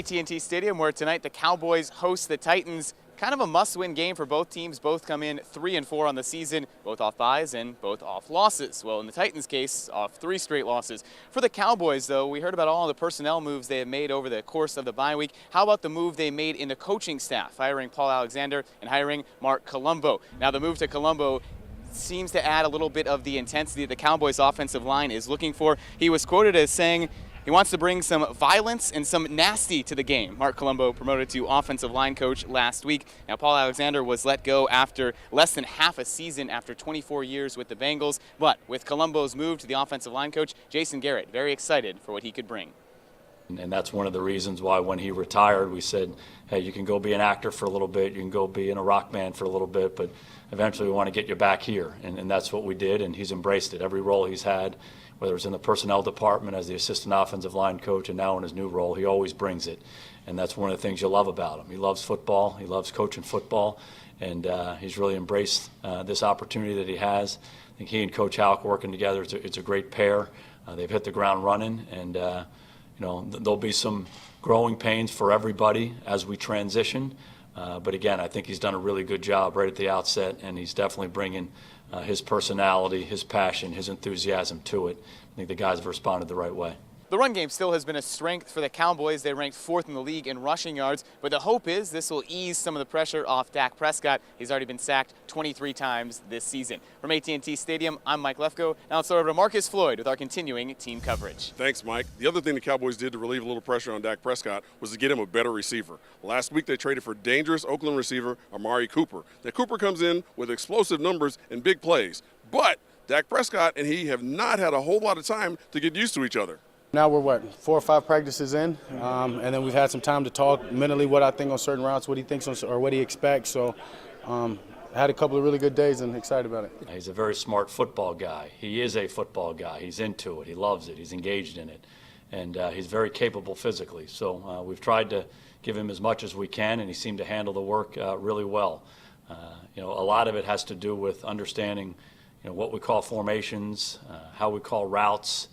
AT&T Stadium, where tonight the Cowboys host the Titans. Kind of a must-win game for both teams. Both come in 3-4 on the season, both off byes and both off losses. Well, in the Titans' case, off 3 straight losses. For the Cowboys, though, we heard about all the personnel moves they have made over the course of the bye week. How about the move they made in the coaching staff, hiring Paul Alexander and hiring Mark Colombo? Now, the move to Colombo seems to add a little bit of the intensity that the Cowboys' offensive line is looking for. He was quoted as saying he wants to bring some violence and some nasty to the game. Mark Colombo promoted to offensive line coach last week. Now, Paul Alexander was let go after less than half a season after 24 years with the Bengals. But with Colombo's move to the offensive line coach, Jason Garrett, very excited for what he could bring. And that's one of the reasons why when he retired, we said, hey, you can go be an actor for a little bit, you can go be in a rock band for a little bit, but eventually we want to get you back here. And that's what we did, and he's embraced it. Every role he's had, whether it's in the personnel department as the assistant offensive line coach and now in his new role, he always brings it. And that's one of the things you love about him. He loves football, he loves coaching football, and he's really embraced this opportunity that he has. I think he and Coach Halk working together, it's a great pair. They've hit the ground running, and there'll be some growing pains for everybody as we transition. But again, I think he's done a really good job right at the outset, and he's definitely bringing his personality, his passion, his enthusiasm to it. I think the guys have responded the right way. The run game still has been a strength for the Cowboys. They ranked 4th in the league in rushing yards, but the hope is this will ease some of the pressure off Dak Prescott. He's already been sacked 23 times this season. From AT&T Stadium, I'm Mike Lefko. Now let's throw over to Marcus Floyd with our continuing team coverage. Thanks, Mike. The other thing the Cowboys did to relieve a little pressure on Dak Prescott was to get him a better receiver. Last week they traded for dangerous Oakland receiver Amari Cooper. Now Cooper comes in with explosive numbers and big plays, but Dak Prescott and he have not had a whole lot of time to get used to each other. Now we're, 4 or 5 practices in, and then we've had some time to talk mentally what I think on certain routes, what he thinks on, or what he expects. So I had a couple of really good days and excited about it. He's a very smart football guy. He is a football guy. He's into it. He loves it. He's engaged in it. And he's very capable physically. So we've tried to give him as much as we can, and he seemed to handle the work really well. A lot of it has to do with understanding what we call formations, how we call routes,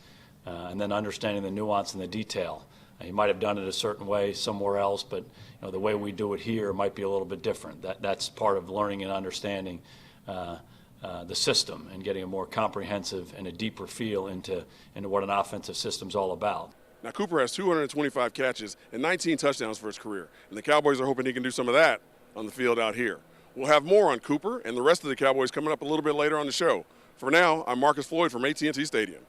and then understanding the nuance and the detail. He might have done it a certain way somewhere else, but the way we do it here might be a little bit different. That's part of learning and understanding the system and getting a more comprehensive and a deeper feel into what an offensive system's all about. Now Cooper has 225 catches and 19 touchdowns for his career, and the Cowboys are hoping he can do some of that on the field out here. We'll have more on Cooper and the rest of the Cowboys coming up a little bit later on the show. For now, I'm Marcus Floyd from AT&T Stadium.